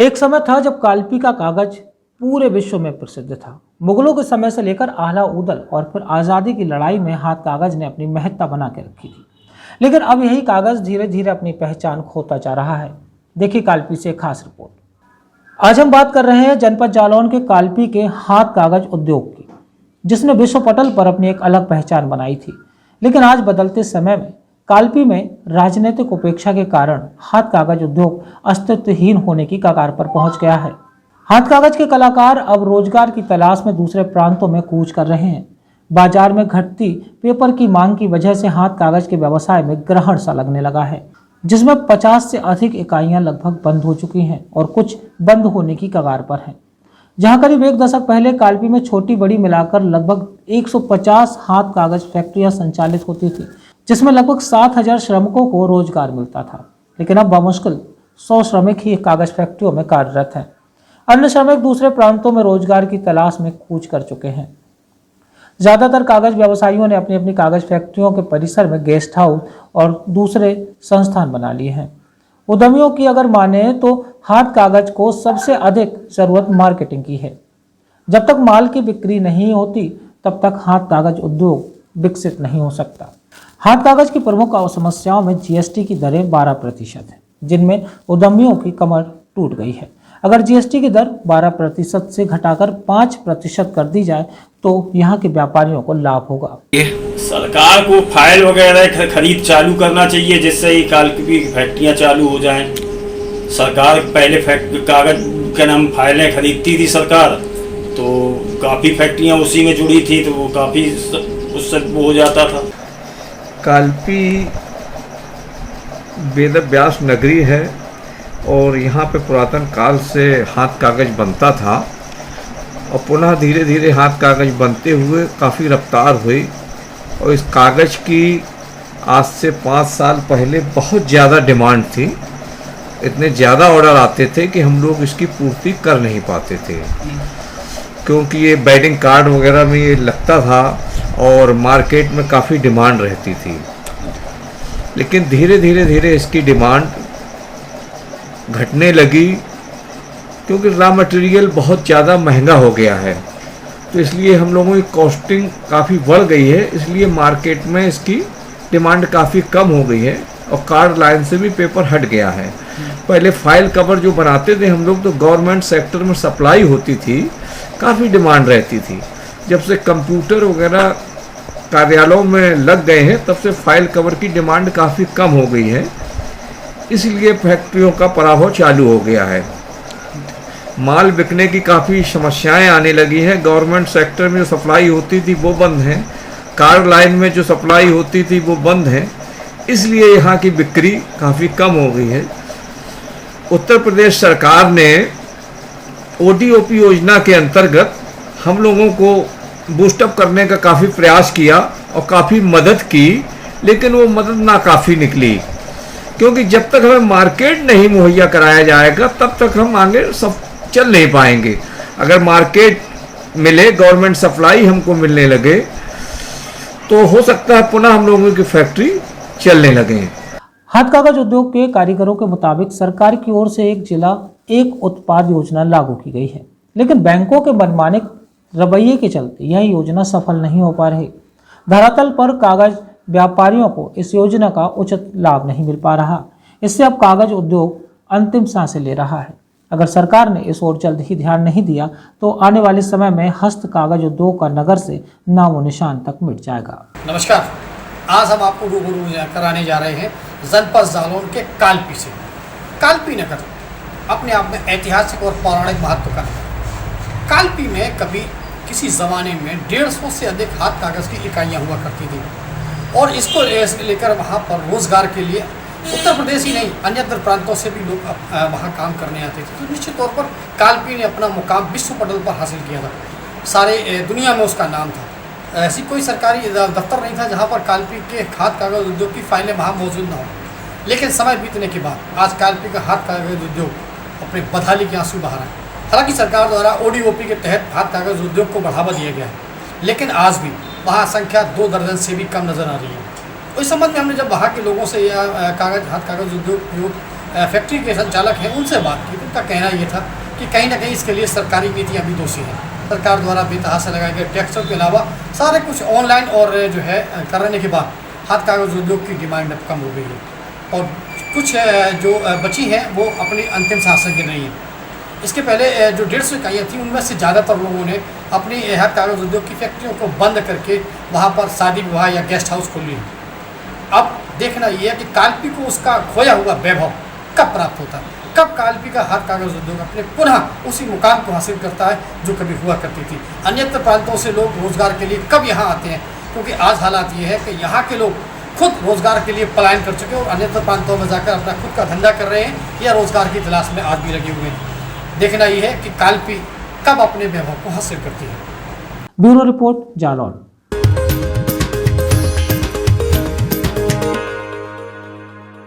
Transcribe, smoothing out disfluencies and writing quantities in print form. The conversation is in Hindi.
एक समय था जब कालपी का कागज पूरे विश्व में प्रसिद्ध था। मुगलों के समय से लेकर आला उदल और फिर आज़ादी की लड़ाई में हाथ कागज ने अपनी महत्ता बना के रखी थी। लेकिन अब यही कागज धीरे धीरे अपनी पहचान खोता जा रहा है। देखिए कालपी से खास रिपोर्ट। आज हम बात कर रहे हैं जनपद जालौन के कालपी के हाथ कागज उद्योग की, जिसने विश्व पटल पर अपनी एक अलग पहचान बनाई थी। लेकिन आज बदलते समय में कालपी में राजनीतिक उपेक्षा के कारण हाथ कागज उद्योग अस्तित्वहीन होने की कगार पर पहुंच गया है। हाथ कागज के कलाकार अब रोजगार की तलाश में दूसरे प्रांतों में कूच कर रहे हैं। बाजार में घटती पेपर की मांग की वजह से हाथ कागज के व्यवसाय में ग्रहण सा लगने लगा है, जिसमें 50 से अधिक इकाइयां लगभग बंद हो चुकी हैं और कुछ बंद होने की कगार पर हैं। जहां करीब एक दशक पहले कालपी में छोटी बड़ी मिलाकर लगभग 150 हाथ कागज फैक्ट्रियां संचालित होती थी, जिसमें लगभग 7,000 श्रमिकों को रोजगार मिलता था। लेकिन अब बमुश्किल 100 श्रमिक ही कागज फैक्ट्रियों में कार्यरत हैं। अन्य श्रमिक दूसरे प्रांतों में रोजगार की तलाश में कूच कर चुके हैं। ज्यादातर कागज व्यवसायियों ने अपनी अपनी कागज फैक्ट्रियों के परिसर में गेस्ट हाउस और दूसरे संस्थान बना लिए हैं। उद्यमियों की अगर माने तो हाथ कागज को सबसे अधिक जरूरत मार्केटिंग की है। जब तक माल की बिक्री नहीं होती तब तक हाथ कागज उद्योग विकसित नहीं हो सकता। हाथ कागज की प्रमुख समस्याओं में जीएसटी की दरें 12% है, जिनमें उद्यमियों की कमर टूट गई है। अगर जीएसटी की दर 12% से घटाकर 5% कर दी जाए तो यहाँ के व्यापारियों को लाभ होगा। सरकार को फाइल वगैरह खरीद चालू करना चाहिए, जिससे ही कालपी फैक्ट्रियाँ चालू हो जाएं। सरकार पहले कागज के नाम फाइलें खरीदती थी सरकार, तो काफ़ी फैक्ट्रियाँ उसी में जुड़ी थी, तो वो काफ़ी उससे वो हो जाता था। कालपी वेद व्यास नगरी है और यहाँ पे पुरातन काल से हाथ कागज बनता था और पुनः धीरे धीरे हाथ कागज बनते हुए काफ़ी रफ्तार हुई और इस कागज़ की आज से 5 साल पहले बहुत ज़्यादा डिमांड थी। इतने ज़्यादा ऑर्डर आते थे कि हम लोग इसकी पूर्ति कर नहीं पाते थे, क्योंकि ये वेडिंग कार्ड वगैरह में ये लगता था और मार्केट में काफ़ी डिमांड रहती थी। लेकिन धीरे धीरे इसकी डिमांड घटने लगी, क्योंकि रॉ मटेरियल बहुत ज़्यादा महंगा हो गया है। तो इसलिए हम लोगों की कॉस्टिंग काफ़ी बढ़ गई है, इसलिए मार्केट में इसकी डिमांड काफ़ी कम हो गई है और कार्ड लाइन से भी पेपर हट गया है। पहले फाइल कवर जो बनाते थे हम लोग, तो गवर्नमेंट सेक्टर में सप्लाई होती थी, काफ़ी डिमांड रहती थी। जब से कंप्यूटर वगैरह कार्यालयों में लग गए हैं तब से फाइल कवर की डिमांड काफ़ी कम हो गई है, इसलिए फैक्ट्रियों का पराभव चालू हो गया है। माल बिकने की काफ़ी समस्याएं आने लगी हैं। गवर्नमेंट सेक्टर में जो सप्लाई होती थी वो बंद है, कार्ड लाइन में जो सप्लाई होती थी वो बंद है, इसलिए यहाँ की बिक्री काफ़ी कम हो गई है। उत्तर प्रदेश सरकार ने ODOP योजना के अंतर्गत हम लोगों को बूस्टअप करने का काफ़ी प्रयास किया और काफ़ी मदद की, लेकिन वो मदद नाकाफ़ी निकली, क्योंकि जब तक हमें मार्केट नहीं मुहैया कराया जाएगा तब तक हम आगे सब चल नहीं पाएंगे। अगर मार्केट मिले, गवर्नमेंट सप्लाई हमको मिलने लगे, तो हो सकता है पुनः हम लोगों की फैक्ट्री चलने लगे। हाथ कागज उद्योग के कारीगरों के मुताबिक सरकार की ओर से एक जिला एक उत्पाद योजना लागू की गई है, लेकिन बैंकों के मनमाने रवैये के चलते यह योजना सफल नहीं हो पा रही। धरातल पर कागज व्यापारियों को इस योजना का उचित लाभ नहीं मिल पा रहा। इससे अब कागज उद्योग अंतिम सांसें ले रहा है। अगर सरकार ने इस ओर जल्द ही ध्यान नहीं दिया तो आने वाले समय में हस्त कागज उद्योग का नगर से नामो निशान तक मिट जाएगा। नमस्कार, आज हम आपको रूबरू कराने जा रहे हैं जनपद जालौन के कालपी से। कालपी नगर अपने आप में ऐतिहासिक और पौराणिक महत्व का है। कालपी में कभी किसी ज़माने में 150 से अधिक हाथ कागज़ की इकाइयाँ हुआ करती थी और इसको लेकर वहाँ पर रोज़गार के लिए उत्तर प्रदेश ही नहीं अन्य प्रांतों से भी लोग वहाँ काम करने आते थे। तो निश्चित तौर पर कालपी ने अपना मुकाम विश्व पटल पर हासिल किया था, सारे दुनिया में उसका नाम था। ऐसी कोई सरकारी दफ्तर नहीं था जहाँ पर कालपी के हाथ कागज़ उद्योग की फाइलें वहाँ मौजूद न हो। लेकिन समय बीतने के बाद आज कालपी का हाथ कागज़ उद्योग अपने बदहाली के आंसू बहा रहा है। हालांकि सरकार द्वारा ODOP के तहत हाथ कागज़ उद्योग को बढ़ावा दिया गया है, लेकिन आज भी वहाँ संख्या 2 दर्जन से भी कम नज़र आ रही है। इस संबंध में हमने जब वहाँ के लोगों से या हाथ कागज़ उद्योग फैक्ट्री के संचालक हैं उनसे बात की तो उनका कहना ये था कि कहीं ना कहीं इसके लिए सरकारी नीतियाँ भी दोषी हैं। सरकार द्वारा बेतहाशा लगाए गए टैक्सों के अलावा सारे कुछ ऑनलाइन और जो है करने के बाद हाथ कागज उद्योग की डिमांड अब कम हो गई है और कुछ जो बची हैं वो अपनी अंतिम सांस गिन रही हैं। इसके पहले जो 150 इकाइयाँ थी उनमें से ज़्यादातर लोगों ने अपनी हाथ कागज उद्योग की फैक्ट्रियों को बंद करके वहाँ पर शादी विवाह या गेस्ट हाउस खोल ली। अब देखना ये है कि कालपी को उसका खोया हुआ वैभव कब प्राप्त होता है, कब कालपी का हाथ कागज उद्योग अपने पुनः उसी मुकाम को हासिल करता है जो कभी हुआ करती थी। अन्यत्र प्रांतों से लोग रोजगार के लिए कब यहाँ आते हैं, क्योंकि आज हालात ये है कि यहाँ के लोग खुद रोजगार के लिए पलायन कर चुके हैं और अन्यत्र प्रांतों में जाकर अपना खुद का धंधा कर रहे हैं या रोजगार की तलाश में आज भी लगे हुए हैं। देखना ये है कि कालपी कब अपने वैभव को हासिल करती है। Bureau report, Jalaun.